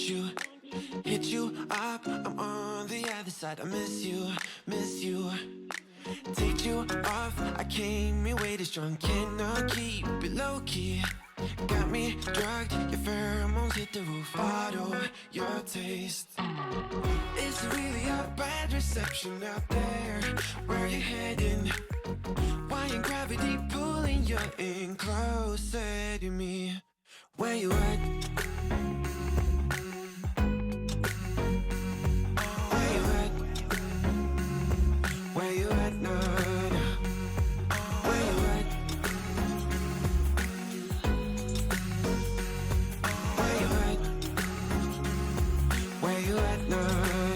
you, hit you up, I'm on the other side. I miss you, miss you. Take you off, I came in way too strong, cannot keep it low-key. Got me drugged, your pheromones hit the roof. Bottle your taste. It's really a bad reception out there. Where you heading? Why ain't gravity pulling you in closer to me? Where you at? Where you at? Where you at now? Where you at? Where you at? Where you at now?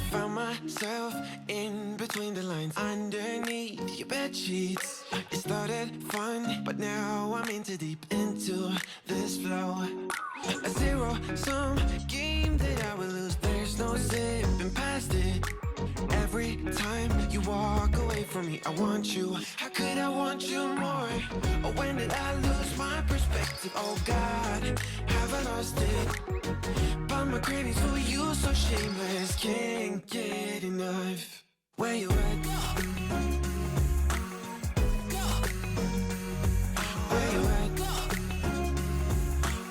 Found myself in between the lines, underneath your bed sheets. It started fun, but now I'm in too deep into this flow. A zero-sum game that I will lose. There's no zipping past it. Every time you walk away from me, I want you. How could I want you more? Or when did I lose my perspective? Oh God, have I lost it? But my cravings for you so shameless, can't get enough. Where you at? Where you at?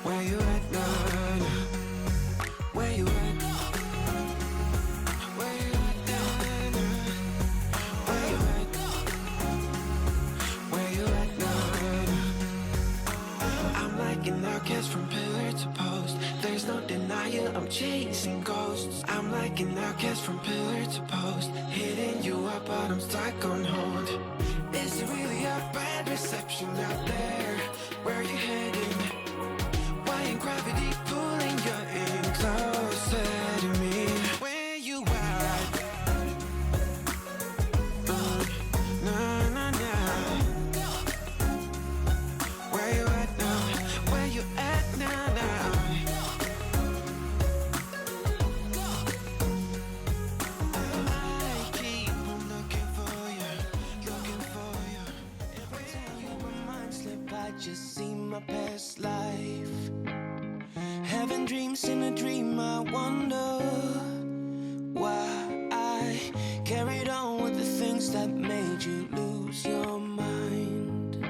Where you at now? Where you at? Where you at now? Where you at? Where you at now? I'm like an outcast from pillar to post. There's no denial, I'm chasing ghosts. I'm like an outcast from pillar to post, hitting you up but I'm stuck on hold. Is it really a bad reception out there? Where you heading? Why ain't gravity pulling you in closer to me? Where you at? Nah, nah, nah. Where you at now? Where you at now, now? I keep on looking for you, looking for you. Every time you my mind slip, I just see my past life. Having dreams in a dream, I wonder why I carried on with the things that made you lose your mind.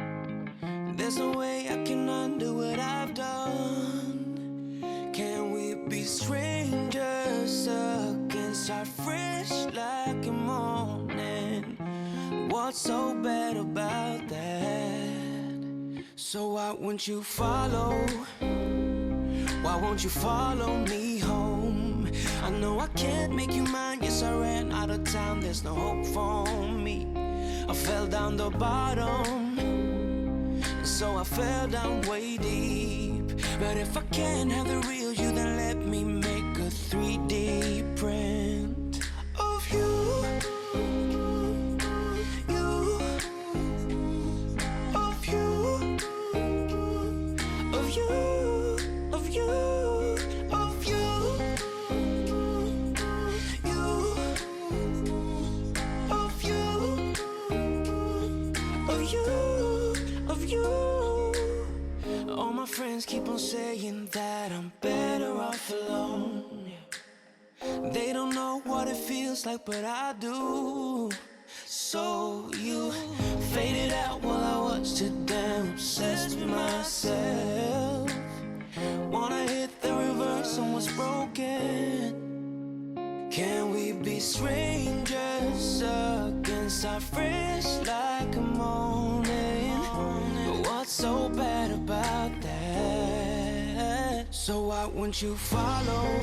There's no way I can undo what I've done. Can we be strangers again, start fresh like a morning? What's so bad about that? So why won't you follow? Why won't you follow me home? I know I can't make you mine. Yes, I ran out of time. There's no hope for me. I fell down the bottom, so I fell down way deep. But if I can't have the real you, then let me make a 3D print of you. Keep on saying that I'm better off alone. They don't know what it feels like, but I do. So you faded out while I was too damn obsessed with myself. Wanna hit the reverse on what's broken. Can we be strangers again, start fresh like a morning? What's so bad about that? So why won't you follow?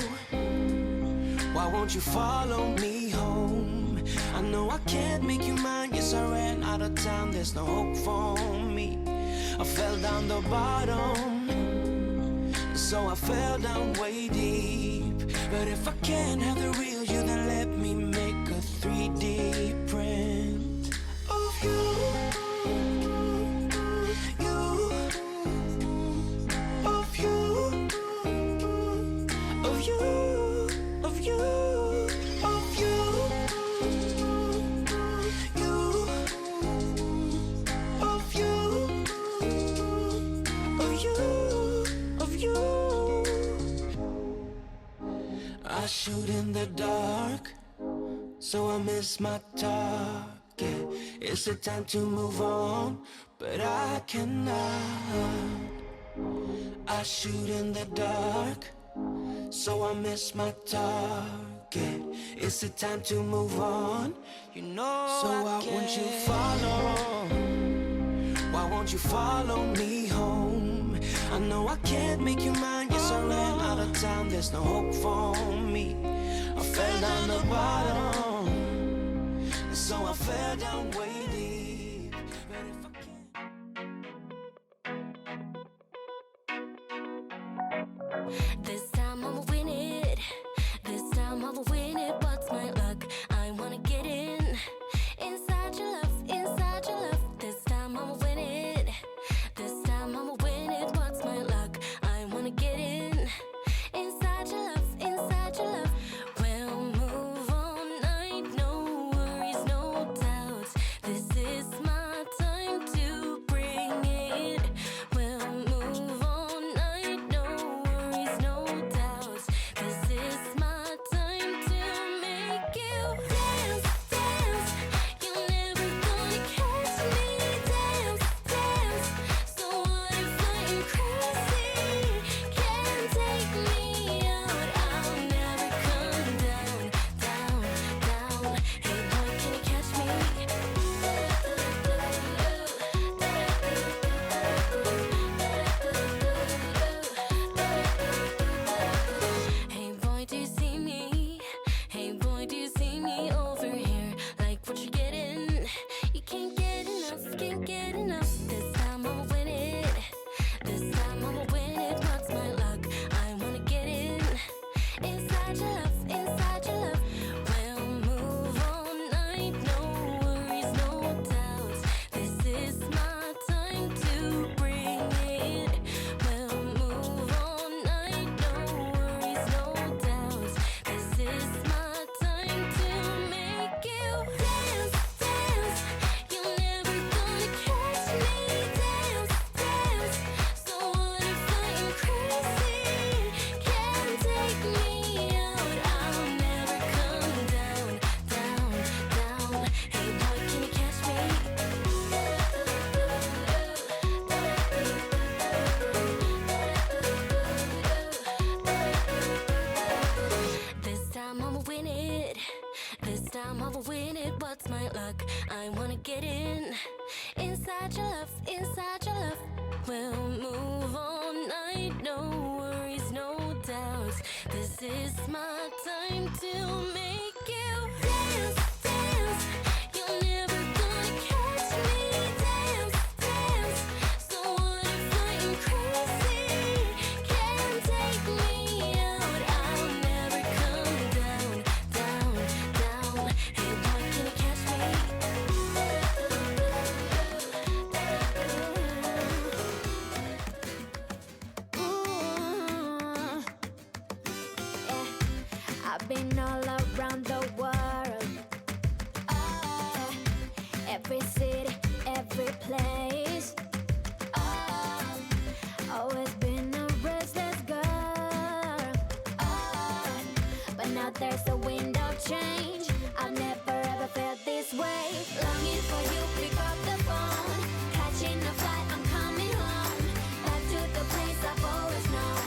Why won't you follow me home? I know I can't make you mine. Yes, I ran out of time. There's no hope for me. I fell down the bottom, so I fell down way deep. But if I can't have the real you, then let me make a 3D print of you. shoot in the dark, so I miss my target. It's a time to move on, but I cannot. I shoot in the dark, so I miss my target. It's a time to move on, you know. So why won't you follow? Why won't you follow me home? I know I can't make you mine. Yes, I ran out of time. There's no hope for me. I fell down the bottom, and so I fell down way deep. But if I can't, this time I'ma win it. This time I'ma win it. What's my luck? I wanna get in. Inside your love, inside your love. This time I'ma win it. This time I'ma win it. What's my luck? I wanna get in. Inside your love, inside your love. We'll move all night, no worries, no doubts. This is my time to bring it. We'll move all night, no worries, no doubts. This is my time to make you dance, dance. You're never gonna catch me. Dance, dance. So what if I'm crazy? Can't take me out. I'll never come down, down, down. Hey boy, can you catch me? Hey boy, do you see me? Hey boy, do you see me over here? Like what you're getting? You can't get enough, can't get enough. This time I'ma win it. This time I'ma win it. What's my luck? I wanna get in. Inside your love, inside your love. We'll move all night, no worries, no doubts. This is my time to bring it. We'll move all night, no worries, no doubts. This is my time to make you dance, dance. You're never gonna catch me. Dance, dance. So what if I'm crazy? Can't take me out. I'll never come down, down, down. Hey boy, can you catch me? This time I'ma win it. This time I'ma win it. What's my luck? I wanna get in. Inside your love, inside your love. We'll move all night, no worries, no doubts. This is my time to make you dance, dance. You're never gonna catch me. Dance, dance. So what if I'm crazy? Can't take me out. I'll never come down, down, down. Hey boy, can you catch me? Ooh, yeah. I've been all around the world. Every city, every place. Always been a restless girl. But now there's a wind of change. I've never ever felt this way. Longing for you, pick up the phone. Catching a flight, I'm coming home. Back to the place I've always known.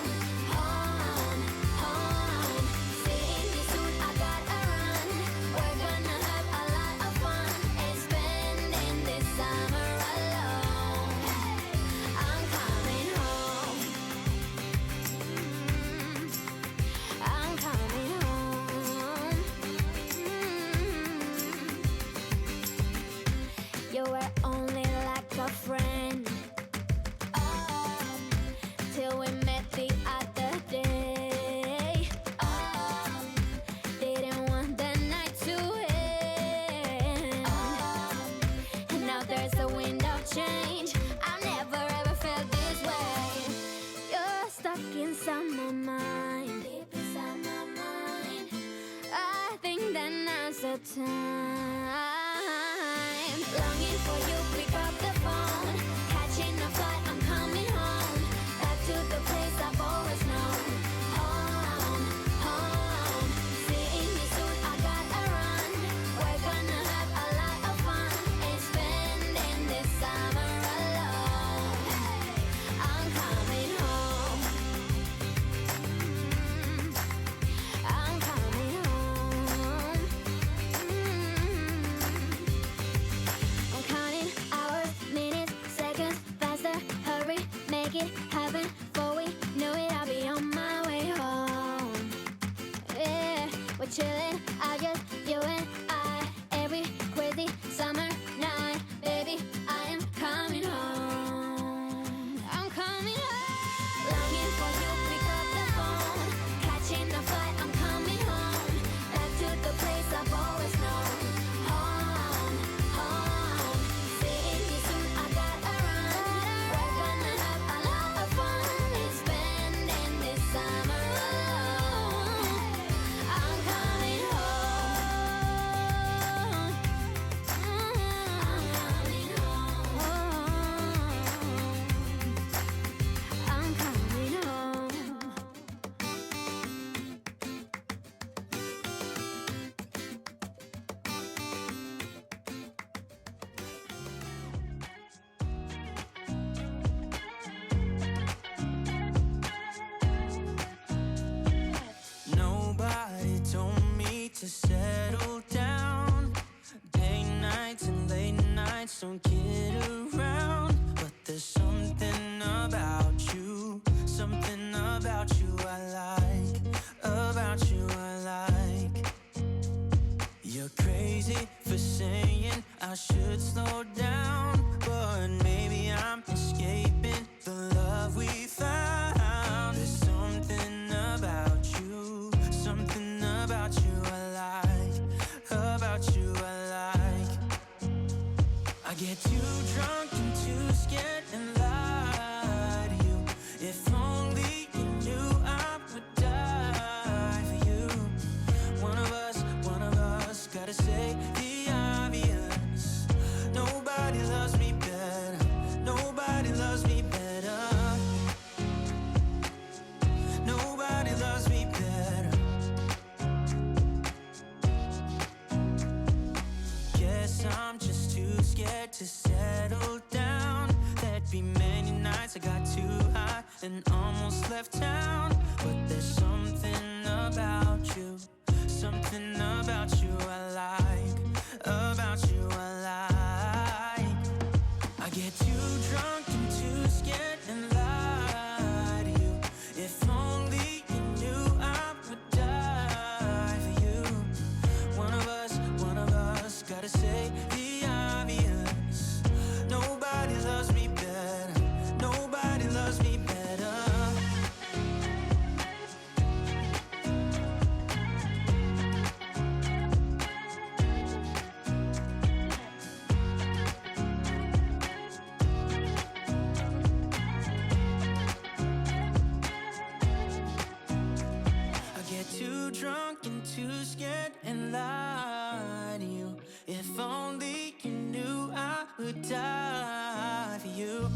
Home, home. Seeing you soon, I gotta run. We're gonna have a lot of fun and spending this summer alone. I'm coming home. I'm coming home. You were only like a friend till we met the other day. Didn't want the night to end. And now there's a wind of change. I've never ever felt this way. You're stuck inside my mind. Deep inside my mind. I think that now's the time. Longing for you, pick up the phone. Catching a flight, I'm coming home. Back to the place I've always known. Home, home. chillin', I just, you and I. Every crazy summer night, baby, I am coming home. I'm coming home. Longing for you, pick up the phone. Catching a flight, I'm coming home. Back to the place I've always known. Home, home. Seeing you soon, I gotta run. We're gonna have a lot of fun. It's spending this summer alone. I'm coming home. I'm coming home. I'm coming home. Nobody told me to settle down. Day nights and late nights don't get around. But there's something about you I like. About you I like. You're crazy for saying I should slow down, but maybe I'm escaping the love we found. There's something about you I like. About you I like. I get too drunk and too scared and lie to you. If only you knew I would die for you. One of us gotta say the obvious. Nobody loves me better. Nobody loves me better. Nobody loves me better. Guess I'm just too scared to settle down. There'd be many nights I got too high and almost left town. But there's something about you I like. About you I like. I get too drunk and too scared and lie to you. If only you knew I would die for you. One of us gotta say the obvious. Nobody loves me better. Nobody loves me better. I get too drunk and too scared and lie to you. If only you knew I would die for you.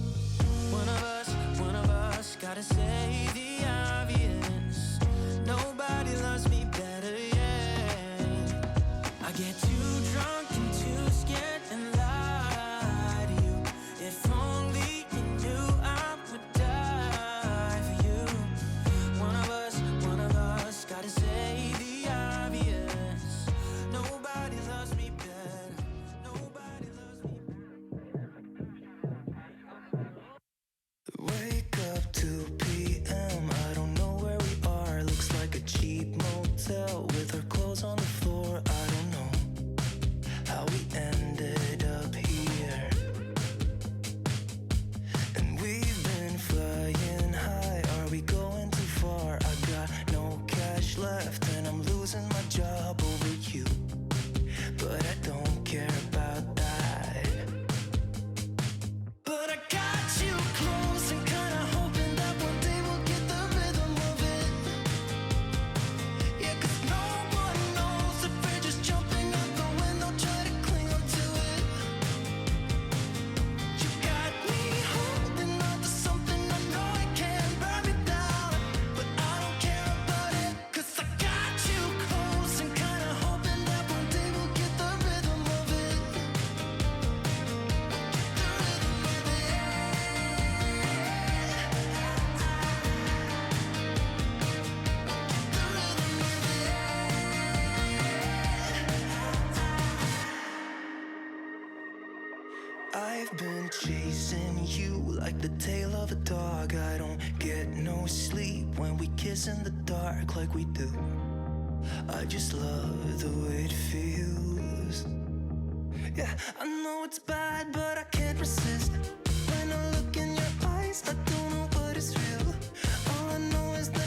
One of us gotta say the obvious. Nobody loves me better, yeah. I get too drunk and too scared and lie to you. If only you knew I would die for you. One of us gotta say the obvious. Nobody loves me better. Nobody loves me better. Wake up 2 p.m. I don't know where we are. Looks like a cheap motel with our clothes on the floor. I don't know how we ended up here. And we've been flying high. Are we going too far? I got no cash left and I'm losing my job over you. But I don't care about that. But I got you close and kinda hoping that one day we'll get the rhythm of it. Yeah, 'cause no one knows if we're just jumping out the window, try to cling on to it. You got me holding on to something I know I can't burn me down. But I don't care about it, 'cause I got you close and kinda hoping that one day we'll get the rhythm of it. I've been chasing you like the tail of a dog. I don't get no sleep when we kiss in the dark like we do. I just love the way it feels. Yeah, I know it's bad, but I can't resist. When I look in your eyes, I don't know what is real. All I know is that